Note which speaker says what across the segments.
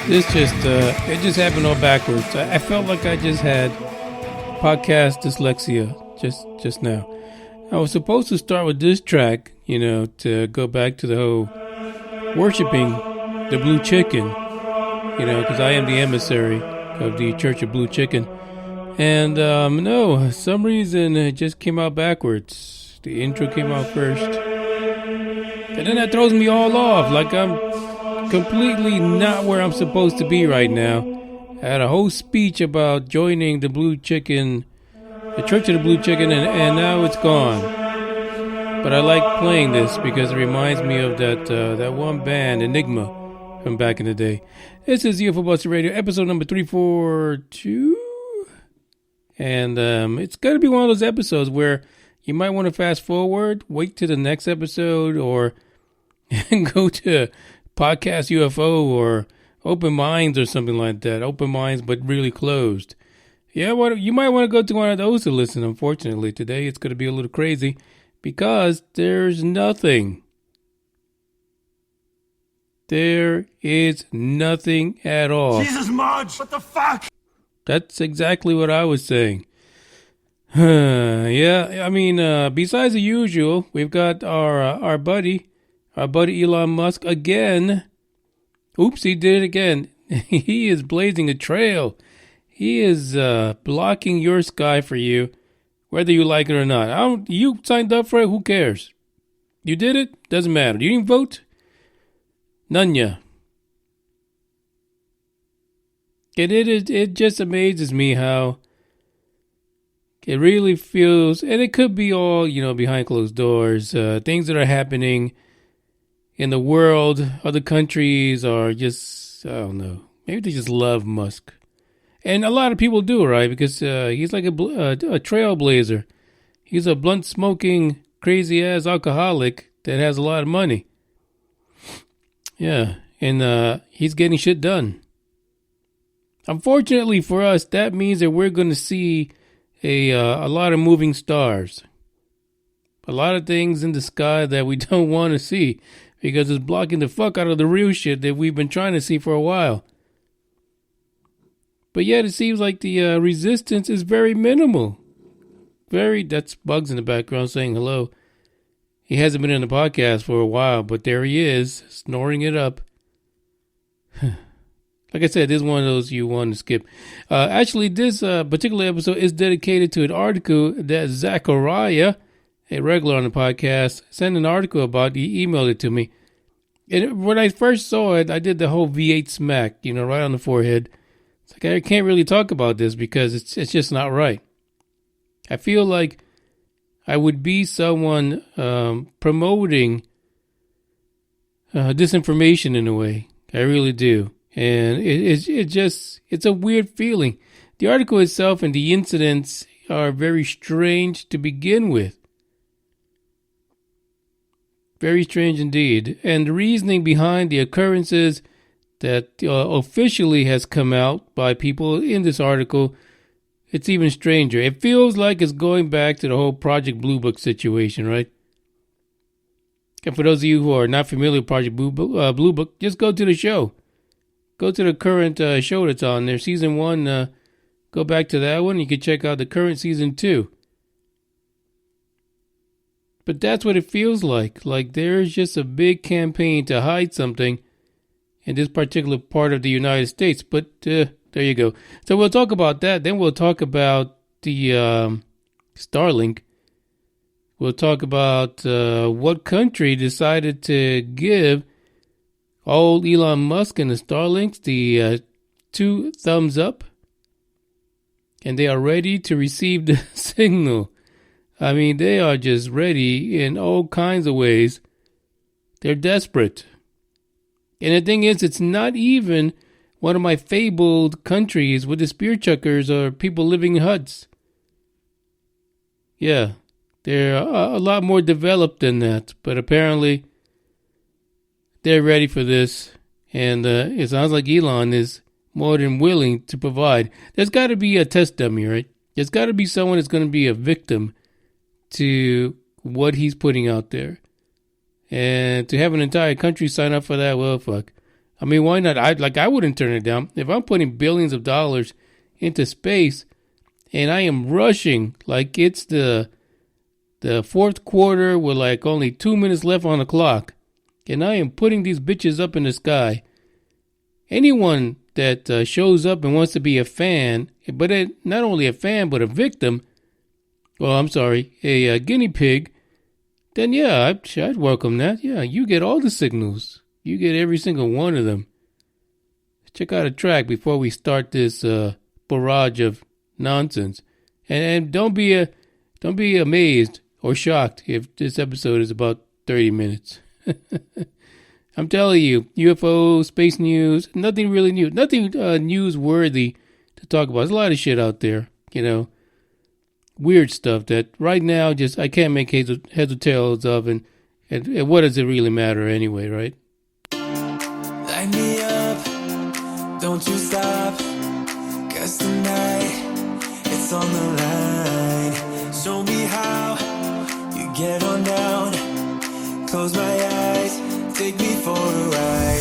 Speaker 1: This just, it just happened all backwards. I felt like I just had podcast dyslexia just now. I was supposed to start with this track, to go back to the whole worshiping the blue chicken, because I am the emissary of the Church of Blue Chicken. And, no, some reason it just came out backwards. The intro came out first. And then that throws me all off, like I'm completely not where I'm supposed to be right now. I had a whole speech about joining the Blue Chicken, the Church of the Blue Chicken, and now it's gone. But I like playing this because it reminds me of that one band, Enigma, from back in the day. This is UFO Buster Radio, episode number 342. And it's going to be one of those episodes where you might want to fast forward, wait to the next episode, or go to Podcast UFO or Open Minds or something like that. Open Minds, but really closed. Yeah, you might want to go to one of those to listen. Unfortunately, today it's going to be a little crazy because there's nothing. There is nothing at all.
Speaker 2: Jesus, Marge, what the fuck?
Speaker 1: That's exactly what I was saying. Yeah, I mean, besides the usual, we've got our buddy Elon Musk again. Oops, he did it again. He is blazing a trail. He is blocking your sky for you, whether you like it or not. You signed up for it, who cares? You did it? Doesn't matter. You didn't vote? None ya. It just amazes me how it really feels, and it could be all, behind closed doors, things that are happening in the world. Other countries are just, I don't know, maybe they just love Musk. And a lot of people do, right? Because he's like a trailblazer. He's a blunt-smoking, crazy-ass alcoholic that has a lot of money. Yeah, and he's getting shit done. Unfortunately for us, that means that we're going to see a lot of moving stars. A lot of things in the sky that we don't want to see because it's blocking the fuck out of the real shit that we've been trying to see for a while. But yet it seems like the resistance is very minimal. That's Bugs in the background saying hello. He hasn't been in the podcast for a while, but there he is, snoring it up. Like I said, this is one of those you want to skip. Actually, this particular episode is dedicated to an article that Zachariah, a regular on the podcast, sent an article about. He emailed it to me. And when I first saw it, I did the whole V8 smack, right on the forehead. It's like, I can't really talk about this because it's just not right. I feel like I would be someone promoting disinformation in a way. I really do. And it's a weird feeling. The article itself and the incidents are very strange to begin with. Very strange indeed. And the reasoning behind the occurrences that officially has come out by people in this article, it's even stranger. It feels like it's going back to the whole Project Blue Book situation, right? And for those of you who are not familiar with Project Blue Book, just go to the show. Go to the current show that's on there. Season 1, go back to that one. You can check out the current Season 2. But that's what it feels like. Like there's just a big campaign to hide something in this particular part of the United States. But there you go. So we'll talk about that. Then we'll talk about the Starlink. We'll talk about what country decided to give old Elon Musk and the Starlinks the 2 thumbs up. And they are ready to receive the signal. I mean, they are just ready in all kinds of ways. They're desperate. And the thing is, it's not even one of my fabled countries with the spear chuckers or people living in huts. Yeah, they're a lot more developed than that. But apparently, they're ready for this. And it sounds like Elon is more than willing to provide. There's got to be a test dummy, right? There's got to be someone that's going to be a victim to what he's putting out there. And to have an entire country sign up for that, well, fuck. I mean, why not? I wouldn't turn it down. If I'm putting billions of dollars into space and I am rushing like it's the fourth quarter with like only 2 minutes left on the clock, and I am putting these bitches up in the sky, anyone that shows up and wants to be a fan, but not only a fan but a victim, well, I'm sorry, a guinea pig, then yeah, I'd welcome that. Yeah, you get all the signals. You get every single one of them. Check out a track before we start this barrage of nonsense, and don't be amazed or shocked if this episode is about 30 minutes. I'm telling you, UFO, space news, nothing really new, nothing newsworthy to talk about. There's a lot of shit out there, weird stuff that right now just I can't make heads or tails of, and what does it really matter anyway, right?
Speaker 3: Light me up, don't you stop, 'cause tonight it's on the line. Show me how you get on down, close my eyes, take me for a ride.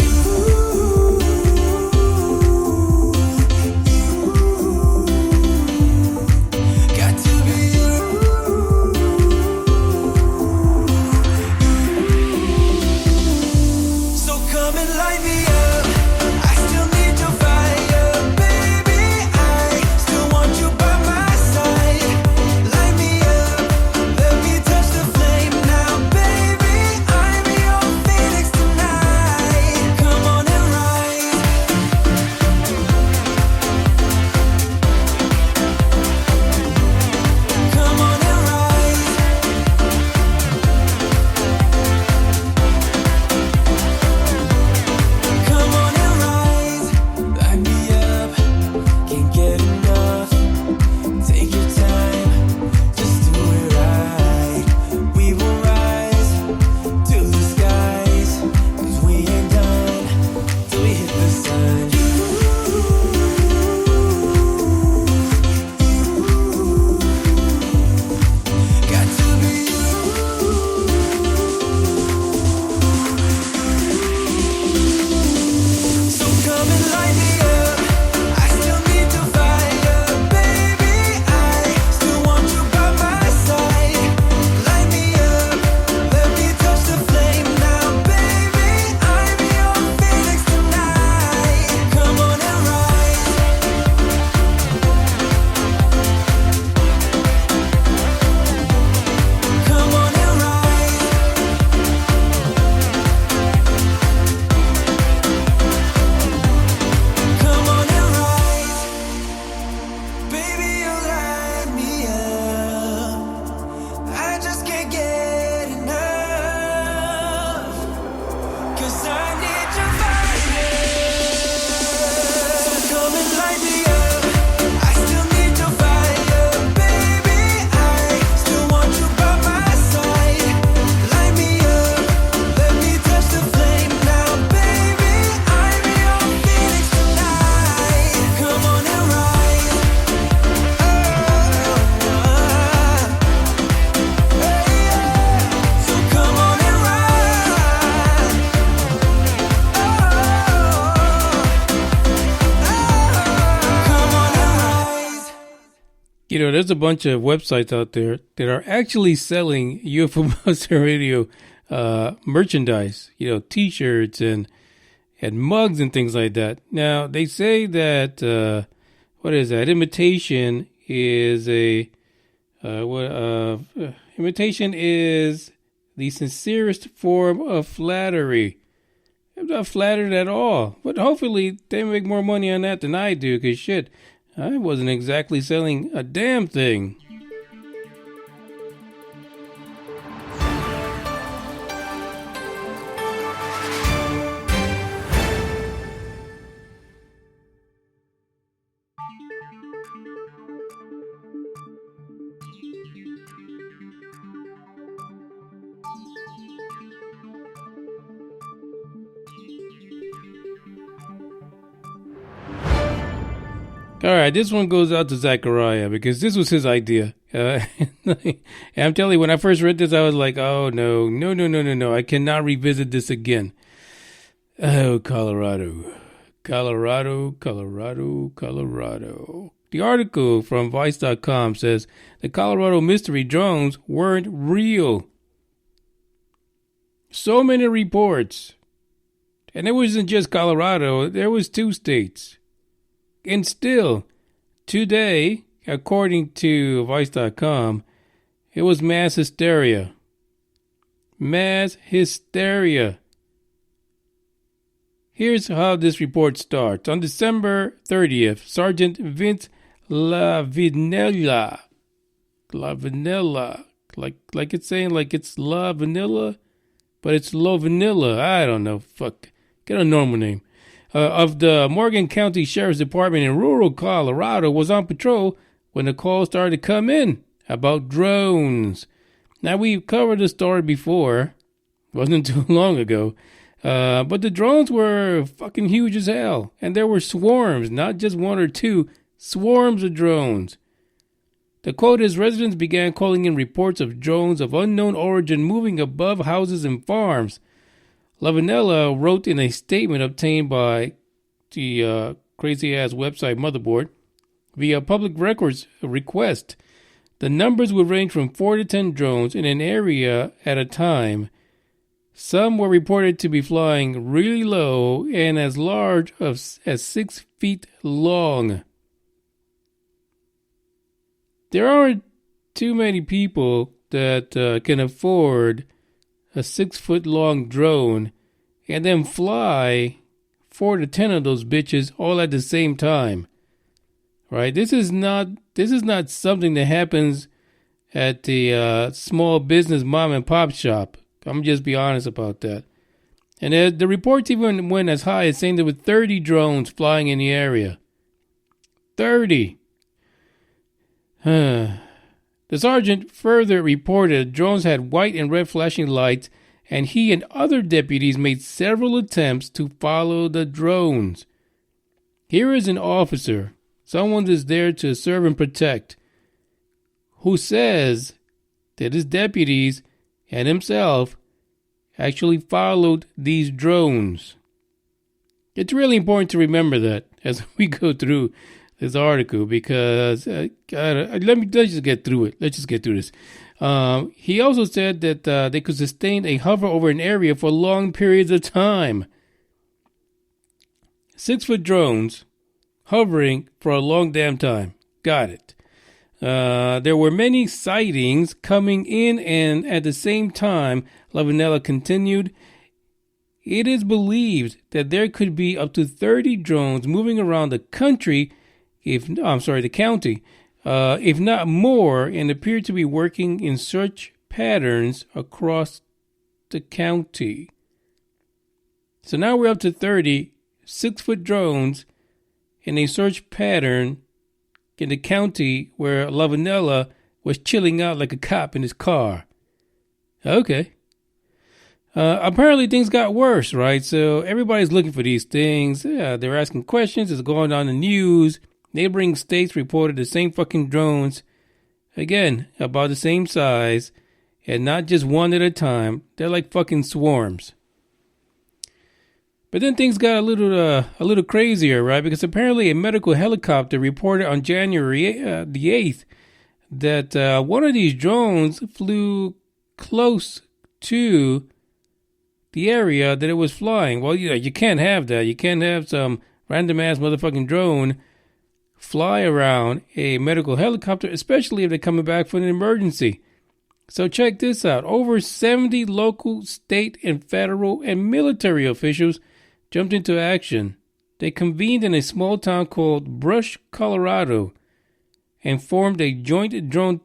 Speaker 1: There's a bunch of websites out there that are actually selling UFO Monster Radio merchandise, T-shirts and mugs and things like that. Now, they say that, what is that? Imitation is imitation is the sincerest form of flattery. I'm not flattered at all, but hopefully they make more money on that than I do, because shit, I wasn't exactly selling a damn thing. All right, this one goes out to Zachariah because this was his idea. And I'm telling you, when I first read this, I was like, oh, no. I cannot revisit this again. Oh, Colorado. Colorado, Colorado, Colorado. The article from Vice.com says the Colorado mystery drones weren't real. So many reports. And it wasn't just Colorado, there was 2 states. And still, today, according to Vice.com, it was mass hysteria. Mass hysteria. Here's how this report starts. On December 30th, Sergeant Vince Iovinella, like it's saying like it's La Vanilla, but it's low vanilla. I don't know. Fuck. Get a normal name. Of the Morgan County Sheriff's Department in rural Colorado was on patrol when the call started to come in about drones. Now, we've covered this story before. Wasn't too long ago. But the drones were fucking huge as hell. And there were swarms, not just 1 or 2, swarms of drones. The quote is, residents began calling in reports of drones of unknown origin moving above houses and farms. Iovinella wrote in a statement obtained by the crazy-ass website Motherboard via public records request. The numbers would range from 4 to 10 drones in an area at a time. Some were reported to be flying really low and as large as 6 feet long. There aren't too many people that can afford a 6-foot long drone and then fly 4 to 10 of those bitches all at the same time. Right? This is not something that happens at the small business mom and pop shop. I'm just be honest about that. And the reports even went as high as saying there were 30 drones flying in the area. 30. The sergeant further reported drones had white and red flashing lights, and he and other deputies made several attempts to follow the drones. Here is an officer, someone that's there to serve and protect, who says that his deputies and himself actually followed these drones. It's really important to remember that as we go through this article, because let's just get through it. Let's just get through this. He also said that they could sustain a hover over an area for long periods of time. 6-foot drones hovering for a long damn time. Got it. There were many sightings coming in, and at the same time, Iovinella continued, it is believed that there could be up to 30 drones moving around the county, if not more, and appear to be working in search patterns across the county. So now we're up to 30 6-foot drones in a search pattern in the county where Iovinella was chilling out like a cop in his car. Okay. Apparently things got worse, right? So everybody's looking for these things. They're asking questions. It's going on in the news. Neighboring states reported the same fucking drones. Again, about the same size. And not just one at a time. They're like fucking swarms. But then things got a little crazier, right? Because apparently a medical helicopter reported on January the 8th that one of these drones flew close to the area that it was flying. Well, you can't have that. You can't have some random ass motherfucking drone fly around a medical helicopter, especially if they're coming back for an emergency. So check this out. Over 70 local, state, and federal and military officials jumped into action. They convened in a small town called Brush, Colorado, and formed a joint drone.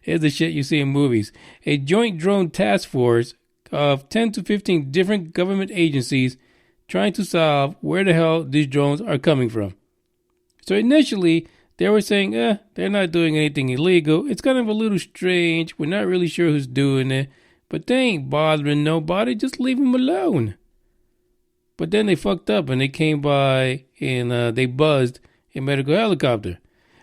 Speaker 1: Here's the shit you see in movies. A joint drone task force of 10 to 15 different government agencies trying to solve where the hell these drones are coming from. So initially, they were saying, they're not doing anything illegal. It's kind of a little strange. We're not really sure who's doing it. But they ain't bothering nobody. Just leave them alone. But then they fucked up and they came by and they buzzed a medical helicopter.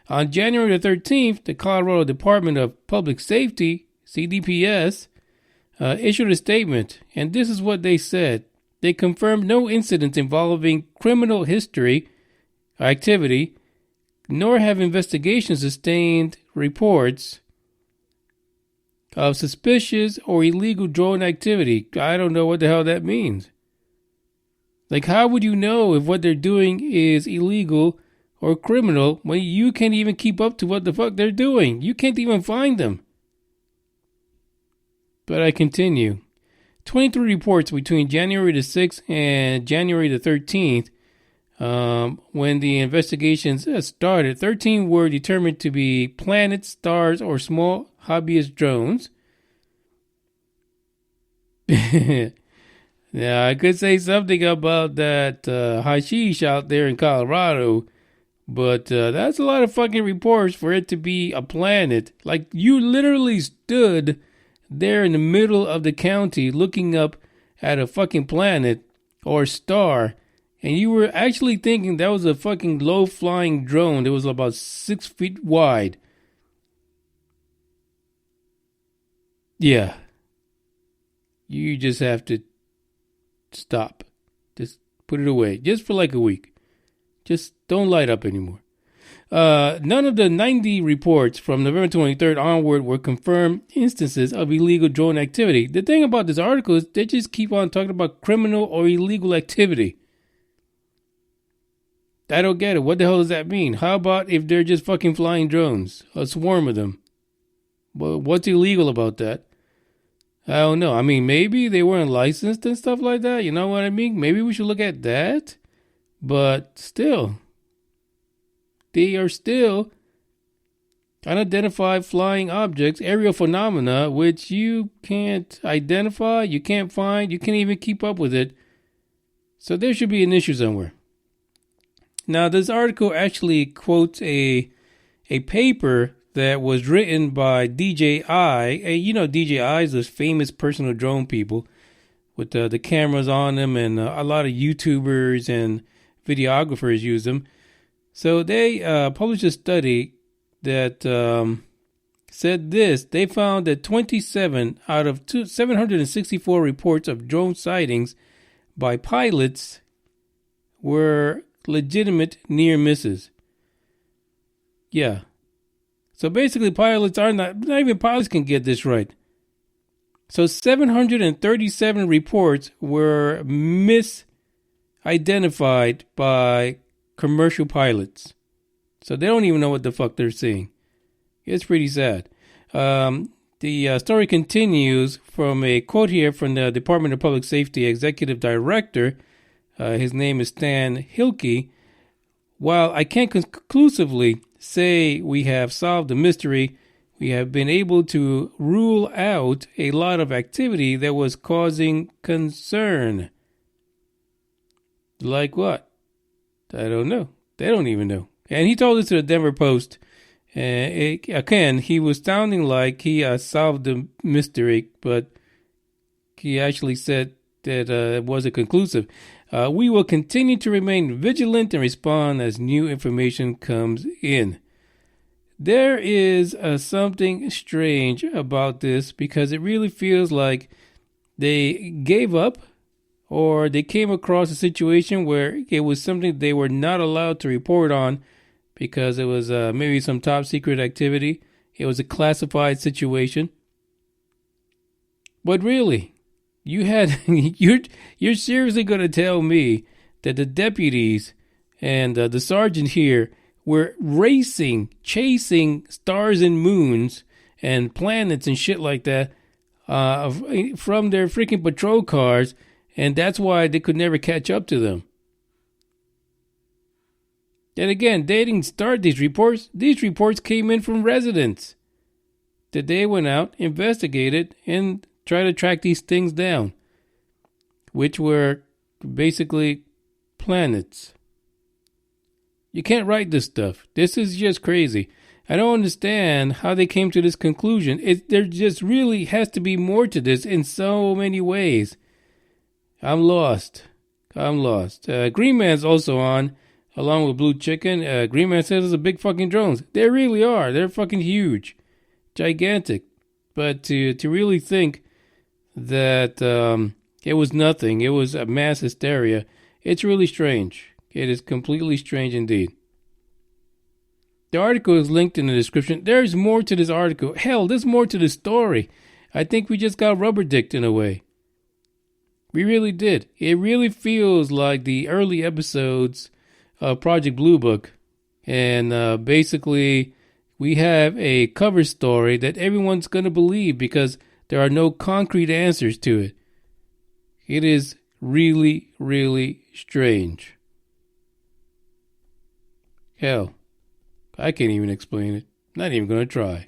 Speaker 1: On January the 13th, the Colorado Department of Public Safety, CDPS, issued a statement. And this is what they said. they confirmed no incidents involving criminal history activity, nor have investigations sustained reports of suspicious or illegal drone activity. I don't know what the hell that means. Like, how would you know if what they're doing is illegal or criminal when you can't even keep up to what the fuck they're doing? You can't even find them. But I continue. 23 reports between January the 6th and January the 13th, when the investigations started. 13 were determined to be planets, stars, or small hobbyist drones. Yeah, I could say something about that hashish out there in Colorado, but that's a lot of fucking reports for it to be a planet. Like, you literally stood there in the middle of the county looking up at a fucking planet or star, and you were actually thinking that was a fucking low-flying drone that was about 6 feet wide. Yeah. You just have to stop. Just put it away. Just for like a week. Just don't light up anymore. None of the 90 reports from November 23rd onward were confirmed instances of illegal drone activity. The thing about this article is they just keep on talking about criminal or illegal activity. I don't get it. What the hell does that mean? How about if they're just fucking flying drones? A swarm of them. Well, what's illegal about that? I don't know. I mean, maybe they weren't licensed and stuff like that. You know what I mean? Maybe we should look at that. But still, they are still unidentified flying objects, aerial phenomena, which you can't identify, you can't find, you can't even keep up with it. So there should be an issue somewhere. Now, this article actually quotes a paper that was written by DJI. You know, DJI is those famous personal drone people with the cameras on them, and a lot of YouTubers and videographers use them. So they published a study that said this. They found that 27 out of 764 reports of drone sightings by pilots were legitimate near misses. Yeah. So basically pilots are not even pilots can get this right. So 737 reports were misidentified by commercial pilots. So they don't even know what the fuck they're seeing. It's pretty sad. The story continues from a quote here from the Department of Public Safety Executive Director. His name is Stan Hilke. While I can't conclusively say we have solved the mystery, we have been able to rule out a lot of activity that was causing concern. Like what? I don't know. They don't even know. And he told us to the Denver Post. Again, he was sounding like he solved the mystery, but he actually said that it wasn't conclusive. We will continue to remain vigilant and respond as new information comes in. There is something strange about this because it really feels like they gave up or they came across a situation where it was something they were not allowed to report on because it was maybe some top secret activity. It was a classified situation. But really, you're seriously going to tell me that the deputies and the sergeant here were chasing stars and moons and planets and shit like that from their freaking patrol cars, and that's why they could never catch up to them. And again, they didn't start these reports. These reports came in from residents that they went out, investigated, and tried to track these things down, which were basically planets. You can't write this stuff. This is just crazy. I don't understand how they came to this conclusion. There just really has to be more to this in so many ways. I'm lost. Green Man's also on, along with Blue Chicken. Green Man says it's a big fucking drones. They really are. They're fucking huge. Gigantic. But to really think that It was nothing. It was a mass hysteria. It's really strange. It is completely strange indeed. The article is linked in the description. There's more to this article. Hell, there's more to the story. I think we just got rubber dicked in a way. We really did. It really feels like the early episodes of Project Blue Book. And basically, we have a cover story that everyone's going to believe because there are no concrete answers to it. It is really, really strange. Hell, I can't even explain it. Not even going to try.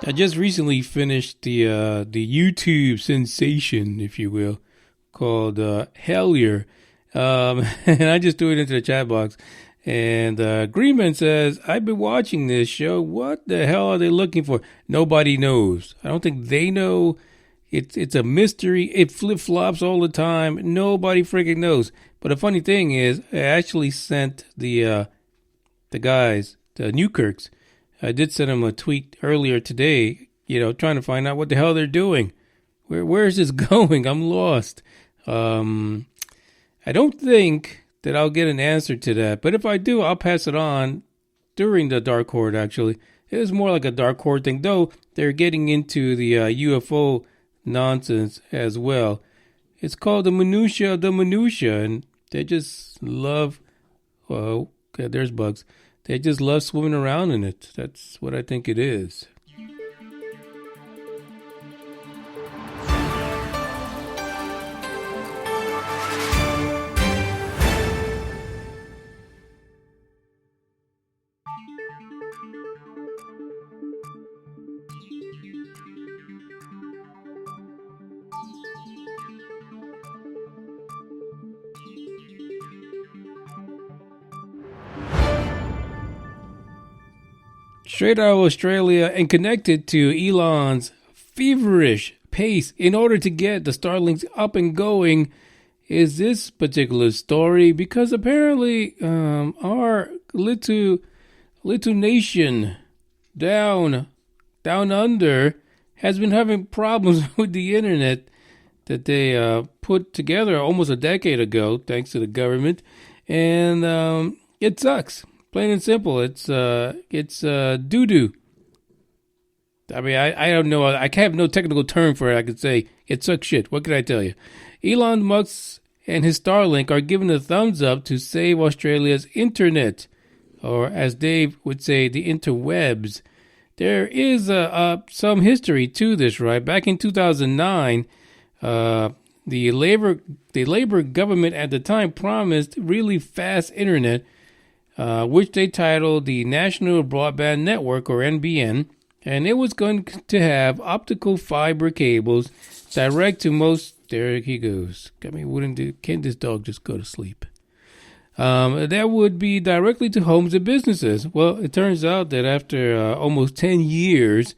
Speaker 1: I just recently finished the YouTube sensation, if you will, called Hellier. And I just threw it into the chat box. And Greenman says, I've been watching this show. What the hell are they looking for? Nobody knows. I don't think they know. It's a mystery. It flip-flops all the time. Nobody freaking knows. But the funny thing is, I actually sent the guys, the Newkirks, I did send them a tweet earlier today, trying to find out what the hell they're doing. Where is this going? I'm lost. I don't think that I'll get an answer to that. But if I do, I'll pass it on during the Dark Horde, actually. It is more like a Dark Horde thing, though they're getting into the UFO nonsense as well. It's called the Minutia of the Minutia, and they just love, okay, there's bugs. They just love swimming around in it. That's what I think it is. straight out of Australia and connected to Elon's feverish pace in order to get the Starlinks up and going is this particular story, because apparently our little nation down under has been having problems with the internet that they put together almost a decade ago, thanks to the government, and it sucks. Plain and simple, it's doo doo. I mean, I don't know. I have no technical term for it. I could say it sucks shit. What can I tell you? Elon Musk and his Starlink are giving a thumbs up to save Australia's internet, or as Dave would say, the interwebs. There is some history to this, right? Back in 2009, the Labor government at the time promised really fast internet, which they titled the National Broadband Network, or NBN, and it was going to have optical fiber cables direct to most. There he goes. I mean, can't this dog just go to sleep? That would be directly to homes and businesses. Well, it turns out that after almost 10 years,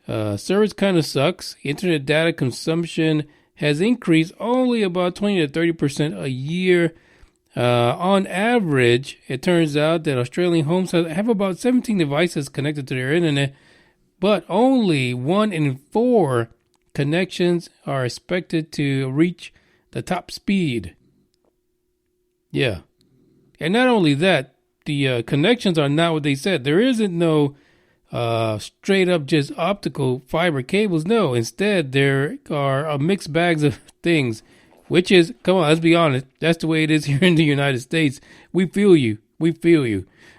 Speaker 1: service kind of sucks. Internet data consumption has increased only about 20 to 30% a year. On average, it turns out that Australian homes have about 17 devices connected to their internet, but only 1 in 4 connections are expected to reach the top speed. Yeah. And not only that, the connections are not what they said. There isn't no straight up just optical fiber cables. No, instead there are mixed bags of things, which is, come on, let's be honest, that's the way it is here in the United States. We feel you.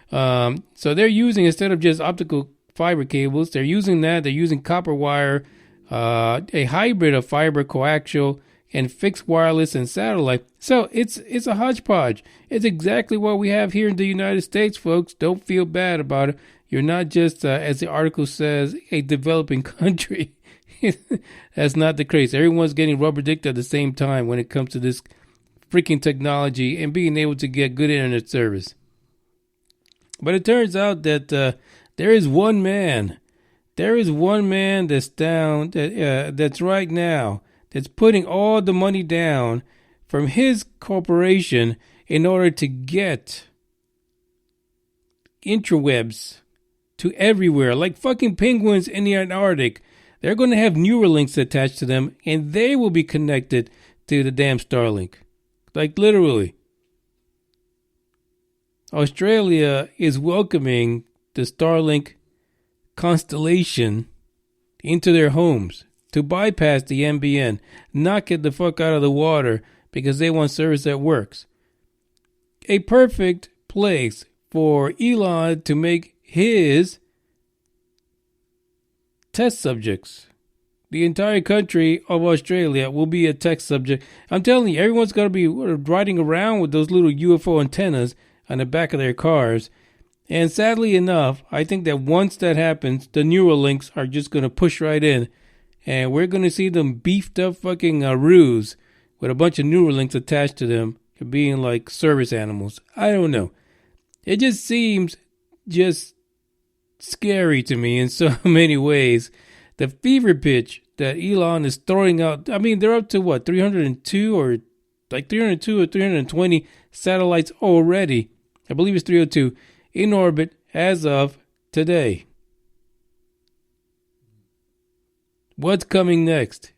Speaker 1: So they're using, instead of just optical fiber cables, they're using copper wire, a hybrid of fiber, coaxial, and fixed wireless and satellite. So it's a hodgepodge. It's exactly what we have here in the United States, folks. Don't feel bad about it. You're not just, as the article says, a developing country. That's not the case. Everyone's getting rubber dicked at the same time when it comes to this freaking technology and being able to get good internet service. But it turns out that there is one man that's down, that's right now, that's putting all the money down from his corporation in order to get interwebs to everywhere, like fucking penguins in the Antarctic. They're going to have Neuralinks attached to them, and they will be connected to the damn Starlink. Like, literally. Australia is welcoming the Starlink constellation into their homes to bypass the NBN, knock it the fuck out of the water because they want service that works. A perfect place for Elon to make his test subjects. The entire country of Australia will be a test subject. I'm telling you, everyone's going to be riding around with those little UFO antennas on the back of their cars. And sadly enough, I think that once that happens, the Neuralinks are just going to push right in. And we're going to see them beefed up fucking roos with a bunch of Neuralinks attached to them, being like service animals. I don't know. It just seems just scary to me in so many ways. The fever pitch that Elon is throwing out. I mean, they're up to what, 302 or 320 satellites already. I believe it's 302 in orbit as of today. What's coming next?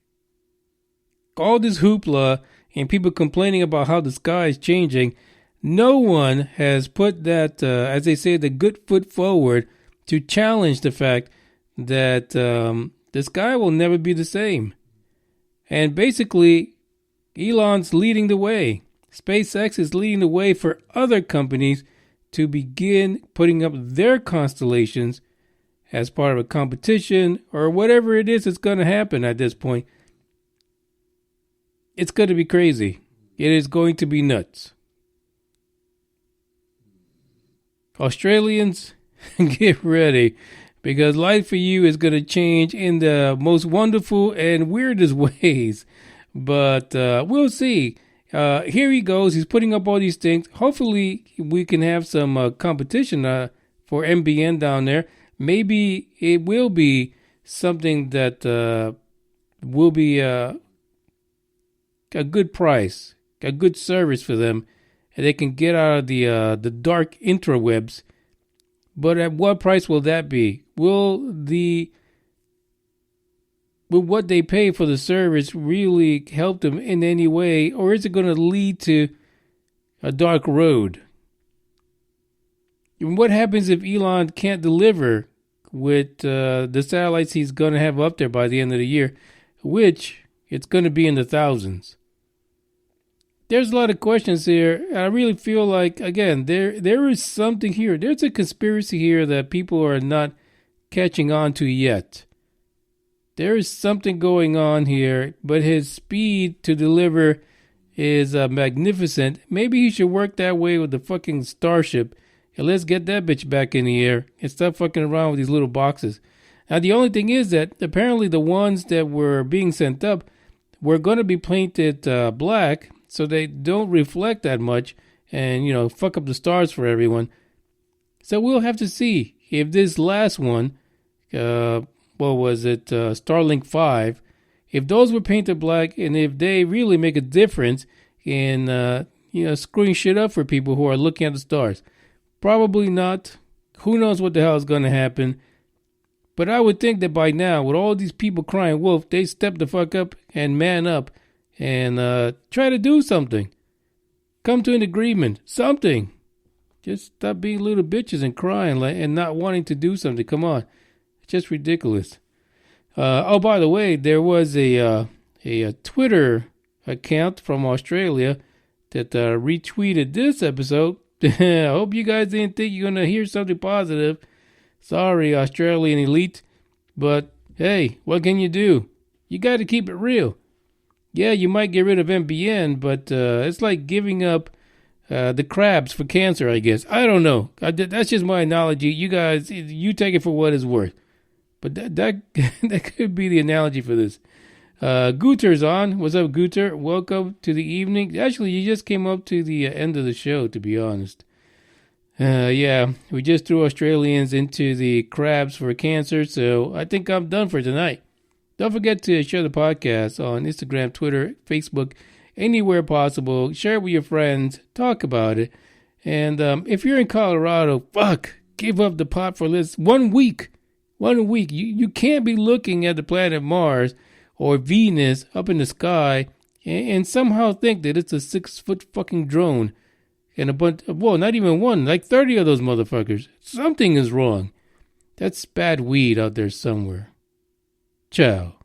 Speaker 1: All this hoopla and people complaining about how the sky is changing. No one has put that, as they say, the good foot forward to challenge the fact that the sky will never be the same. And basically, Elon's leading the way. SpaceX is leading the way for other companies to begin putting up their constellations as part of a competition or whatever it is that's going to happen at this point. It's going to be crazy. It is going to be nuts. Australians, get ready, because life for you is going to change in the most wonderful and weirdest ways. But we'll see. Here he goes. He's putting up all these things. Hopefully, we can have some competition for NBN down there. maybe it will be something that will be a good price, a good service for them, and they can get out of the dark interwebs. But at what price will that be? Will what they pay for the service really help them in any way, or is it going to lead to a dark road? And what happens if Elon can't deliver with the satellites he's going to have up there by the end of the year, which it's going to be in the thousands? There's a lot of questions here. I really feel like, again, there is something here. There's a conspiracy here that people are not catching on to yet. There is something going on here, but his speed to deliver is magnificent. Maybe he should work that way with the fucking Starship. And let's get that bitch back in the air and stop fucking around with these little boxes. Now, the only thing is that apparently the ones that were being sent up were going to be painted black, so they don't reflect that much and, fuck up the stars for everyone. So we'll have to see if this last one, Starlink 5, if those were painted black and if they really make a difference in, screwing shit up for people who are looking at the stars. Probably not. Who knows what the hell is going to happen. But I would think that by now, with all these people crying wolf, they step the fuck up and man up and try to do something. Come to an agreement. Something. Just stop being little bitches and crying and not wanting to do something. Come on. It's just ridiculous. By the way, there was a Twitter account from Australia that retweeted this episode. I hope you guys didn't think you're going to hear something positive. Sorry, Australian elite. But, hey, what can you do? You got to keep it real. Yeah, you might get rid of MBN, but it's like giving up the crabs for cancer, I guess. I don't know. That's just my analogy. You guys, you take it for what it's worth. But that could be the analogy for this. Guter's on. What's up, Guter? Welcome to the evening. Actually, you just came up to the end of the show, to be honest. Yeah, we just threw Australians into the crabs for cancer, so I think I'm done for tonight. Don't forget to share the podcast on Instagram, Twitter, Facebook, anywhere possible. Share it with your friends. Talk about it. And if you're in Colorado, give up the pot for this 1 week. 1 week. You can't be looking at the planet Mars or Venus up in the sky and somehow think that it's a 6-foot fucking drone. And a bunch, not even one, like 30 of those motherfuckers. Something is wrong. That's bad weed out there somewhere. Ciao.